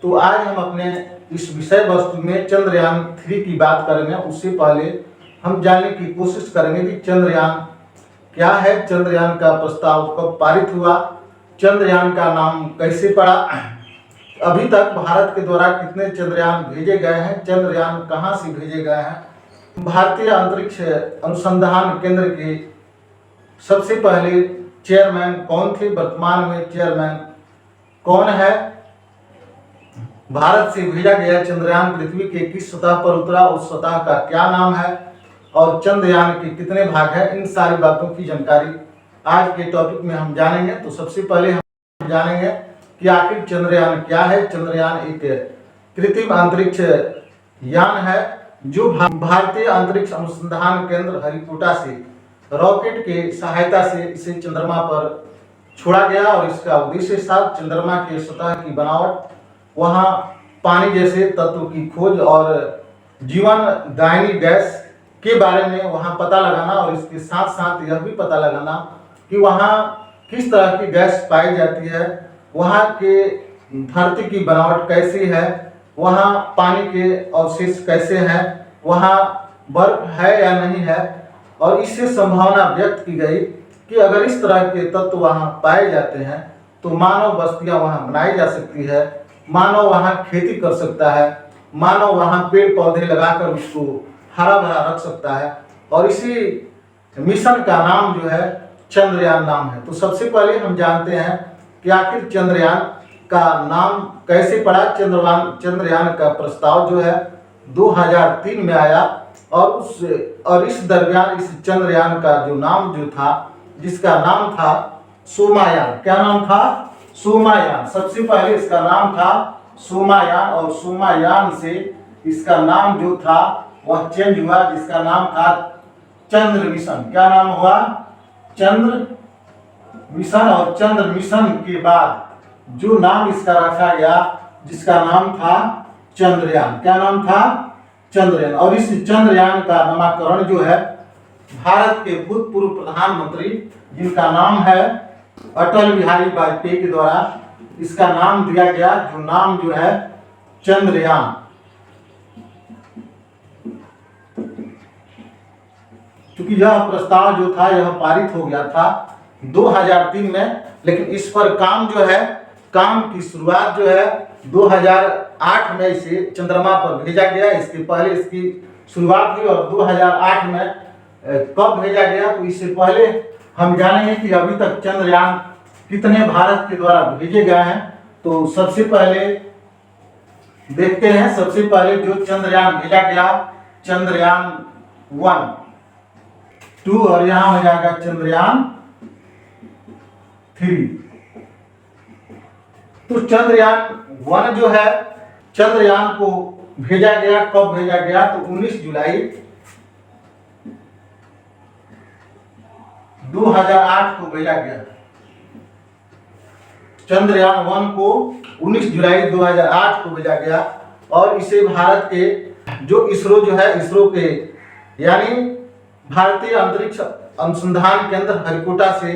तो आज हम अपने इस विषय वस्तु में चंद्रयान 3 की बात करेंगे। उससे पहले हम जानने की कोशिश करेंगे कि चंद्रयान क्या है, चंद्रयान का प्रस्ताव कब पारित हुआ, चंद्रयान का नाम कैसे पड़ा, अभी तक भारत के द्वारा कितने चंद्रयान भेजे गए हैं, चंद्रयान कहां से भेजे गए हैं। भारतीय अंतरिक्ष अनुसंधान केंद्र के सबसे पहले चेयरमैन कौन थे, वर्तमान में चेयरमैन कौन है, भारत से भेजा गया चंद्रयान पृथ्वी के किस सतह पर उतरा, उस सतह का क्या नाम है, और चंद्रयान के कितने भाग हैं, इन सारी बातों की जानकारी आज के टॉपिक में हम जानेंगे। तो सबसे पहले हम जानेंगे कि आखिर चंद्रयान क्या है। चंद्रयान एक कृत्रिम अंतरिक्ष यान है जो भारतीय अंतरिक्ष अनुसंधान केंद्र हरिकोटा से रॉकेट के सहायता से इसे चंद्रमा पर छोड़ा गया और इसका उद्देश्य था चंद्रमा के सतह की बनावट, वहां पानी जैसे तत्व की खोज और जीवन दायनी गैस के बारे में वहां पता लगाना, और इसके साथ साथ यह भी पता लगाना कि वहां किस तरह की गैस पाई जाती है, वहां के धरती की बनावट कैसी है, वहां पानी के अवशेष कैसे हैं, वहां बर्फ है या नहीं है। और इससे संभावना व्यक्त की गई कि अगर इस तरह के तत्व वहां पाए जाते हैं तो मानव बस्तियां वहां बनाई जा सकती है, मानव वहां खेती कर सकता है, मानव वहां पेड़ पौधे लगाकर उसको हरा भरा रख सकता है। और इसी मिशन का नाम जो है चंद्रयान नाम है। तो सबसे पहले हम जानते हैं कि आखिर चंद्रयान का नाम कैसे पड़ा। चंद्रयान का प्रस्ताव जो है 2003 में आया और इस दरमियान इस चंद्रयान का जो नाम जो था, जिसका नाम था सोमायान। क्या नाम था? सोमायान। सबसे पहले इसका नाम था सोमायान और सोमायान से इसका नाम जो था वह चेंज हुआ, जिसका नाम था चंद्र मिशन। क्या नाम हुआ? चंद्र मिशन। और चंद्र मिशन के बाद जो नाम इसका रखा गया, जिसका नाम था चंद्रयान। क्या नाम था? चंद्रयान। और इस चंद्रयान का नामकरण जो है भारत के भूतपूर्व प्रधानमंत्री जिनका नाम है अटल बिहारी वाजपेयी के द्वारा इसका नाम दिया गया, जो नाम जो है चंद्रयान। क्योंकि यह प्रस्ताव जो था यह पारित हो गया था 2003 में, लेकिन इस पर काम जो है, काम की शुरुआत जो है 2008 में इसे चंद्रमा पर भेजा गया। इसके पहले इसकी शुरुआत हुई और 2008 में कब भेजा गया, तो इससे पहले हम जानेंगे कि अभी तक चंद्रयान कितने भारत के द्वारा भेजे गए हैं। तो सबसे पहले देखते हैं, सबसे पहले जो चंद्रयान भेजा गया चंद्रयान 1, 2 और यहां हो जाएगा चंद्रयान 3। तो चंद्रयान 1 जो है, चंद्रयान को भेजा गया, कब भेजा गया, तो 19 जुलाई 2008 को भेजा गया। चंद्रयान 1 को 19 जुलाई 2008 को भेजा गया और इसे भारत के जो इसरो जो है, इसरो के यानी भारतीय अंतरिक्ष अनुसंधान केंद्र हरिकोटा से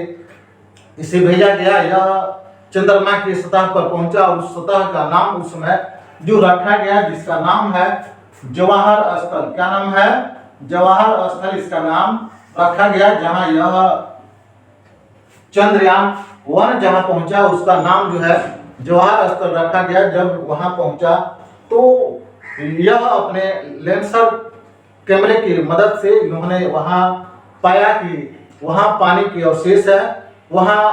इसे भेजा गया। यह चंद्रमा की सतह पर पहुंचा और उस सतह का नाम उस समय जो रखा गया, जिसका नाम है जवाहर स्थल। क्या नाम है? जवाहर स्थल इसका नाम रखा गया। जहां यह चंद्रयान 1 जहां पहुंचा उसका नाम जो है जवाहर स्थल रखा गया। जब वहां पहुंचा तो यह अपने लेंसर कैमरे की मदद से इन्होंने वहां पाया कि वहां पानी की अवशेष है, वहां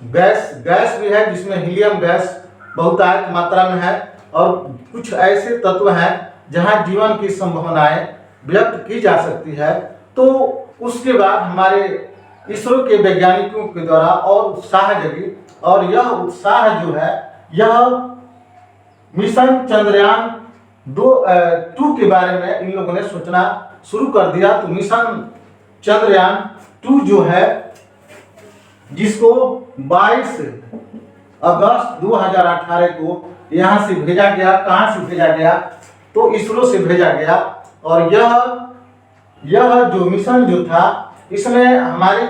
गैस भी है जिसमें हीलियम गैस बहुतायत मात्रा में है, और कुछ ऐसे तत्व हैं जहां जीवन की संभावनाएं व्यक्त की जा सकती है। तो उसके बाद हमारे इसरो के वैज्ञानिकों के द्वारा और उत्साह जगी, और यह उत्साह जो है यह मिशन चंद्रयान 2 के बारे में इन लोगों ने सोचना शुरू कर दिया। तो मिशन चंद्रयान 2 जो है, जिसको 22 अगस्त 2018 को यहां से भेजा गया। कहां से भेजा गया? तो इसरो से भेजा गया। और यह जो मिशन जो था, इसमें हमारी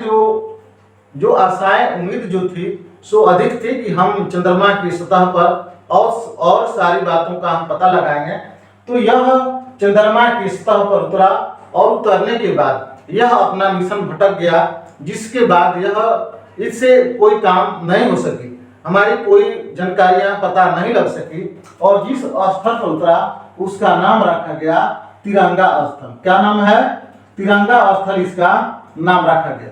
जो आशाएं, उम्मीद जो थी सो अधिक थी कि हम चंद्रमा की सतह पर और सारी बातों का हम पता लगाएंगे। तो यह चंद्रमा की सतह पर उतरा और उतरने के बाद यह अपना मिशन भटक गया, जिसके बाद यह इससे कोई काम नहीं हो सकी, हमारी कोई जानकारियां पता नहीं लग सकी, और जिस स्थल पर उतरा उसका नाम रखा गया तिरंगा स्थल। क्या नाम है? तिरंगा स्थल इसका नाम रखा गया।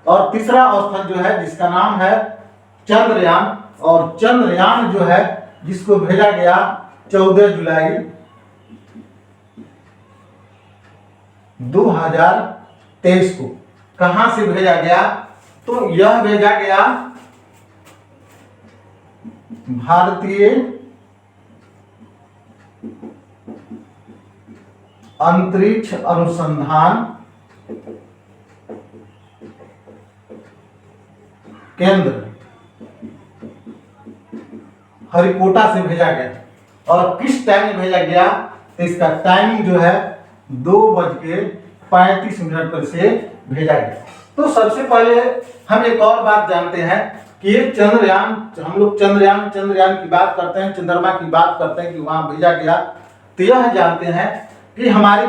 और तीसरा स्थल जो है जिसका नाम है चंद्रयान, और चंद्रयान जो है जिसको भेजा गया 14 जुलाई 2023 को। कहां से भेजा गया? तो यह भेजा गया भारतीय अंतरिक्ष अनुसंधान केंद्र हरिकोटा से भेजा गया। और किस टाइम में भेजा गया? तो इसका टाइमिंग जो है 2:35 पर से भेजा गया। तो सबसे पहले हम एक और बात जानते हैं कि ये चंद्रयान, हम लोग चंद्रयान की बात करते हैं, चंद्रमा की बात करते हैं कि वहां भेजा गया। तो यह जानते हैं कि हमारी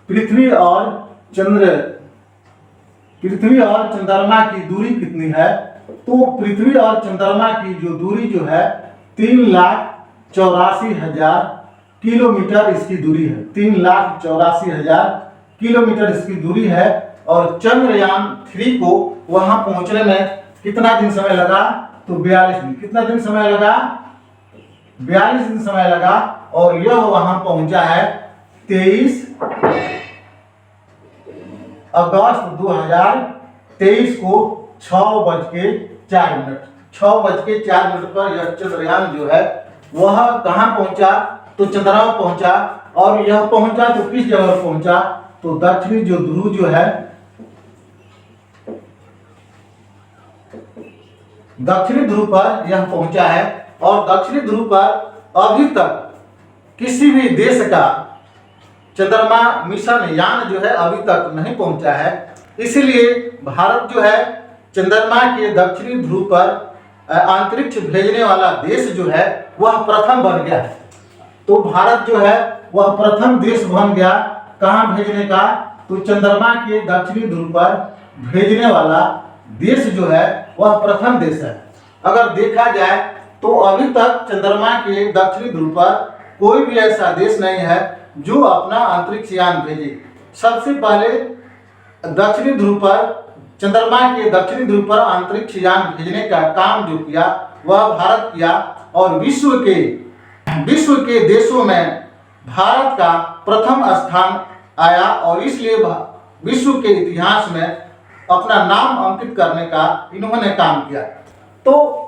पृथ्वी और चंद्रमा की दूरी कितनी है? तो पृथ्वी और चंद्रमा की जो दूरी जो है 3,84,000 किलोमीटर इसकी दूरी है। 3,84,000 किलोमीटर इसकी दूरी है। और चंद्रयान 3 को वहां पहुंचने में कितना दिन समय लगा? तो 42 दिन। कितना दिन समय लगा? 42 दिन समय लगा। और यह वहां पहुंचा है 23 अगस्त 2023 को 6:04। 6:04 पर यह चंद्रयान जो है वह कहां पहुंचा? तो चंद्रमा पहुंचा। और यह पहुंचा तो किस जगह पहुंचा? तो दक्षिणी जो ध्रुव जो है, दक्षिणी ध्रुव पर यह पहुंचा है। और दक्षिणी ध्रुव पर अभी तक किसी भी देश का चंद्रमा मिशन यान जो है अभी तक नहीं पहुंचा है। इसलिए भारत जो है चंद्रमा के दक्षिणी ध्रुव पर अंतरिक्ष भेजने वाला देश जो है वह प्रथम बन गया। तो भारत जो है वह प्रथम देश बन गया। कहां भेजने का? तो चंद्रमा के दक्षिणी ध्रुव पर भेजने वाला देश जो है वह प्रथम देश है। अगर देखा जाए तो अभी तक चंद्रमा के दक्षिणी ध्रुव पर कोई भी ऐसा देश नहीं है जो अपना अंतरिक्ष यान भेजे। सबसे पहले दक्षिणी ध्रुव पर, चंद्रमा के दक्षिणी ध्रुव पर अंतरिक्ष यान भेजने का काम जो किया वह भारत किया। और विश्व के देशों में भारत का प्रथम स्थान आया। और इसलिए विश्व के इतिहास में अपना नाम अंकित करने का इन्होंने काम किया। तो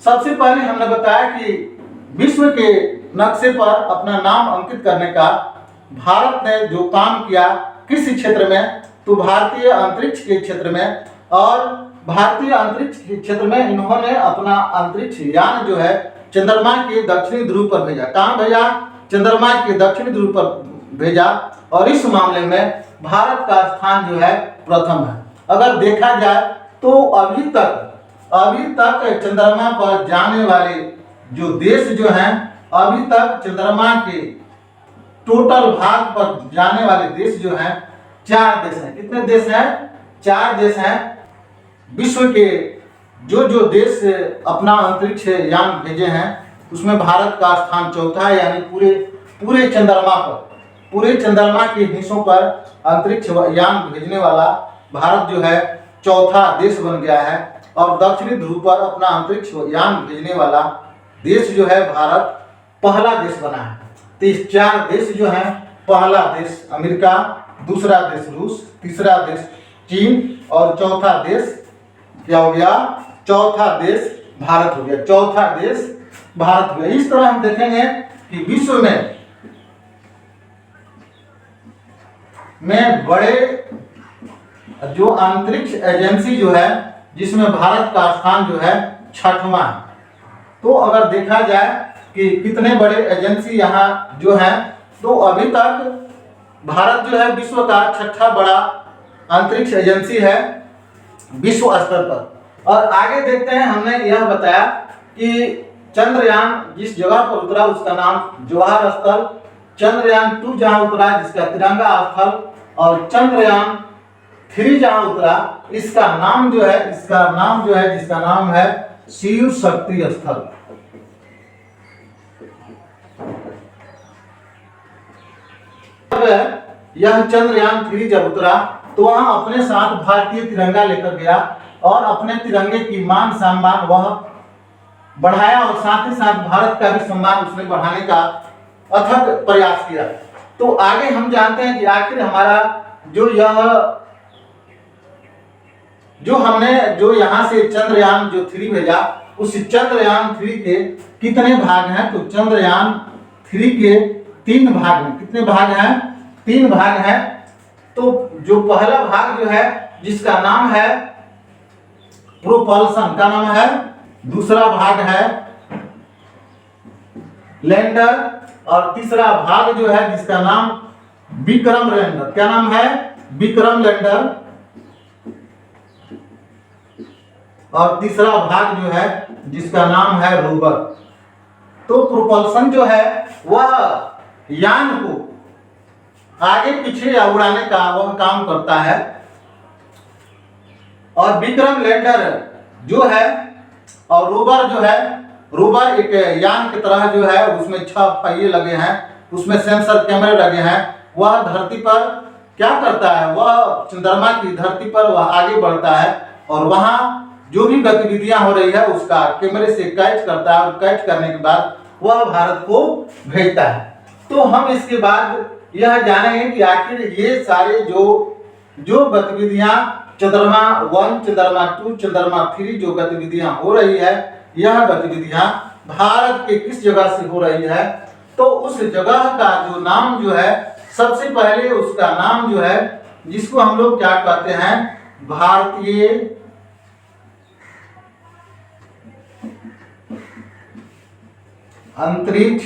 सबसे पहले हमने बताया कि विश्व के नक्शे पर अपना नाम अंकित करने का भारत ने जो काम किया किस क्षेत्र में? तो भारतीय अंतरिक्ष के क्षेत्र में। और भारतीय अंतरिक्ष के क्षेत्र में इन्होंने अपना अंतरिक्ष यान जो है चंद्रमा के दक्षिणी ध्रुव पर भेजा। कहां भेजा? चंद्रमा के दक्षिणी ध्रुव पर भेजा। और इस मामले में भारत का स्थान जो है प्रथम है। अगर देखा जाए तो अभी तक चंद्रमा पर जाने वाले जो देश जो हैं, अभी तक चंद्रमा के टोटल भाग पर जाने वाले देश जो हैं 4 देश हैं। कितने देश हैं? 4 देश हैं। विश्व के जो देश अपना अंतरिक्ष यान भेजे हैं उसमें भारत का स्थान चौथा है। यानी पूरे चंद्रमा के हिस्सों पर अंतरिक्ष यान भेजने वाला भारत जो है चौथा देश बन गया है। और दक्षिणी ध्रुव पर अपना अंतरिक्ष यान भेजने वाला देश जो है भारत पहला देश बना है। तो इस 4 देश जो हैं, पहला देश अमेरिका, दूसरा देश रूस, तीसरा देश चीन और चौथा देश क्या हो गया? चौथा देश भारत हो गया। चौथा देश भारत हो गया। इस तरह हम देखेंगे कि विश्व में बड़े जो अंतरिक्ष एजेंसी जो है जिसमें भारत का स्थान जो है 6वां है। तो अगर देखा जाए कि कितने बड़े एजेंसी यहाँ जो हैं, तो अभी तक भारत जो है विश्व का 6ठा बड़ा अंतरिक्ष एजेंसी है विश्व स्तर पर। और आगे देखते हैं, हमने यह बताया कि चंद्रयान जिस जगह पर उतरा उसका नाम जवाहर स्थल, चंद्रयान 2 जहां उतरा जिसका तिरंगा स्थल, और चंद्रयान 3 जहां उतरा इसका नाम जो है जिसका नाम है शिव शक्ति स्थल। यह चंद्रयान 3 जब उतरा तो वहां अपने साथ भारतीय तिरंगा लेकर गया और अपने तिरंगे की मान सम्मान वह बढ़ाया और साथ ही साथ भारत का भी सम्मान उसने बढ़ाने का अथक प्रयास किया। तो आगे हम जानते हैं कि आखिर हमारा हमने जो यहाँ से चंद्रयान जो 3 भेजा उस चंद्रयान 3 के कितने भाग हैं। तो चंद्रयान 3 के 3 भाग हैं। कितने भाग हैं? 3 भाग हैं। तो जो पहला भाग जो है जिसका नाम है प्रोपल्सन, का नाम है, दूसरा भाग है लैंडर, और तीसरा भाग जो है जिसका नाम विक्रम लैंडर। क्या नाम है? विक्रम लैंडर। और तीसरा भाग जो है जिसका नाम है रोवर। तो प्रोपल्सन जो है वह यान को आगे पीछे या उड़ाने का वह काम करता है, और विक्रम लैंडर जो है और रोवर जो है, रोवर एक यान की तरह जो है उसमें 6 पहिए लगे हैं, उसमें सेंसर कैमरे लगे हैं। वह धरती पर क्या करता है, वह चंद्रमा की धरती पर वह आगे बढ़ता है और वहां जो भी गतिविधियां हो रही है उसका कैमरे से कैच करता है, और कैच करने के बाद वह भारत को भेजता है। तो हम इसके बाद यह जानेंगे कि आखिर ये सारे जो गतिविधियां चंद्रमा 1, चंद्रमा 2, चंद्रमा 3 जो गतिविधियां हो रही है, यह गतिविधियां भारत के किस जगह से हो रही है। तो उस जगह का जो नाम जो है, सबसे पहले उसका नाम जो है जिसको हम लोग क्या कहते हैं, भारतीय अंतरिक्ष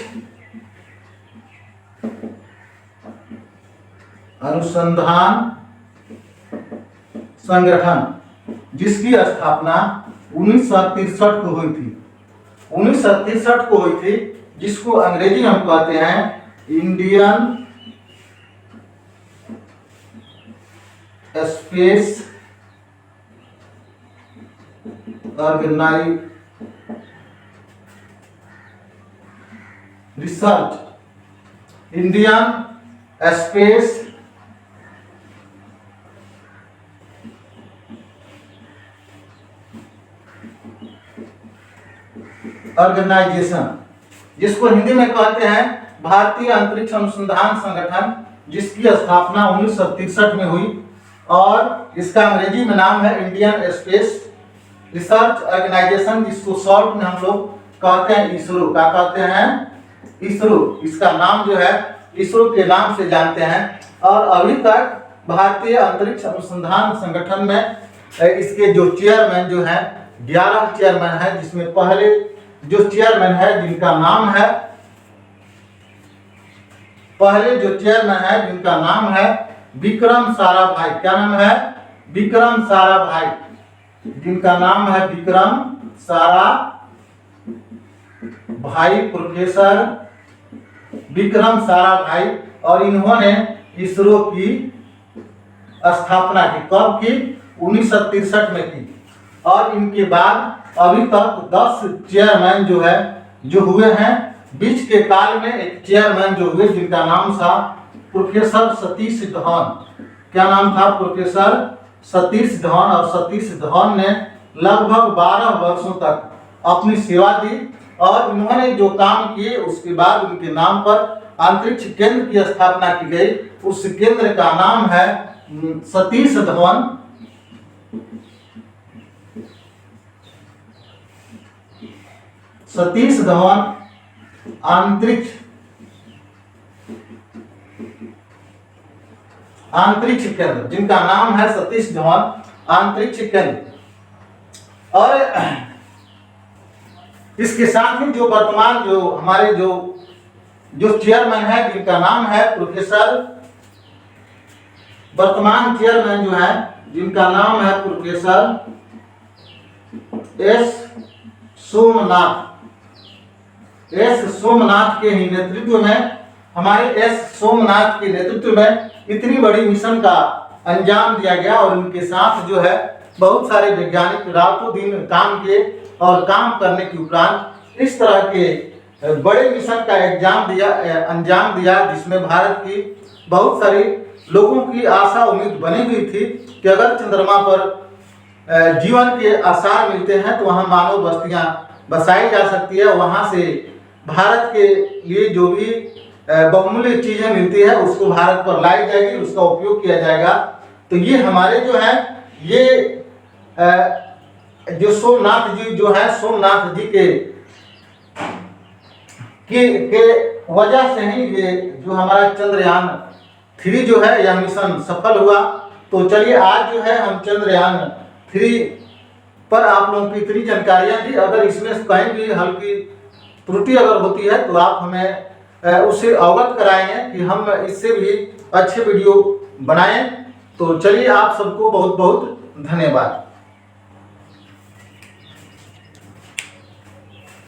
अनुसंधान संगठन, जिसकी स्थापना 1963 को हुई थी। 1963 को हुई थी, जिसको अंग्रेजी में हम कहते हैं Indian space organization research, Indian space organization, जिसको हिंदी में कहते हैं भारतीय अंतरिक्ष अनुसंधान संगठन, जिसकी स्थापना 1963 में हुई, और इसका अंग्रेजी में नाम है इंडियन स्पेस रिसर्च ऑर्गेनाइजेशन, जिसको शॉर्ट में हम लोग कहते हैं इसरो। क्या कहते हैं? इसरो। इसका नाम जो है इसरो के नाम से जानते हैं। और अभी तक भारतीय अंतरिक्ष अनुसंधान संगठन में इसके जो चेयरमैन जो हैं 11 चेयरमैन हैं, जिसमें पहले जो चेयरमैन है जिनका नाम है, पहले जो चेयरमैन है जिनका नाम है विक्रम साराभाई। क्या नाम है? विक्रम साराभाई, जिनका नाम है विक्रम साराभाई, प्रोफेसर विक्रम साराभाई। और इन्होंने इसरो की स्थापना की। कब की? 1963 में की। और इनके बाद अभी तक 10 चेयरमैन जो है जो हुए हैं। बीच के काल में एक चेयरमैन जो हुए जिनका नाम था प्रोफेसर सतीश धवन। क्या नाम था? प्रोफेसर सतीश धवन। और सतीश धवन ने लगभग 12 वर्षों तक अपनी सेवा दी, और इन्होंने जो काम किए उसके बाद उनके नाम पर अंतरिक्ष केंद्र की स्थापना की गई। उस केंद्र का नाम है सतीश धवन अंतरिक्ष केंद्र, जिनका नाम है सतीश धवन अंतरिक्ष केंद्र। और इसके साथ ही जो वर्तमान जो हमारे जो चेयरमैन है जिनका नाम है प्रोफेसर, वर्तमान चेयरमैन जो है जिनका नाम है professor S Somnath. S Somnath के ही नेतृत्व में, हमारे एस सोमनाथ के नेतृत्व में इतनी बड़ी मिशन का अंजाम दिया गया और उनके साथ जो है बहुत सारे वैज्ञानिक रातों दिन काम किए और काम करने के उपरांत इस तरह के बड़े मिशन का अंजाम दिया जिसमें भारत की बहुत सारी लोगों की आशा उम्मीद बनी हुई थी कि अगर चंद्रमा पर जीवन के आसार मिलते हैं तो वहाँ मानव बस्तियाँ बसाई जा सकती है, वहाँ से भारत के लिए जो भी बहुमूल्य चीज़ें मिलती है उसको भारत पर लाई जाएगी, उसका उपयोग किया जाएगा। तो ये हमारे जो है ये जो सोमनाथ जी जो है, सोमनाथ जी के वजह से ही ये जो हमारा चंद्रयान 3 जो है यह मिशन सफल हुआ। तो चलिए आज जो है हम चंद्रयान 3 पर आप लोगों की इतनी जानकारियाँ दी। अगर इसमें कहीं भी हल्की त्रुटि अगर होती है तो आप हमें उससे अवगत कराएंगे कि हम इससे भी अच्छे वीडियो बनाएं। तो चलिए आप सबको बहुत बहुत धन्यवाद।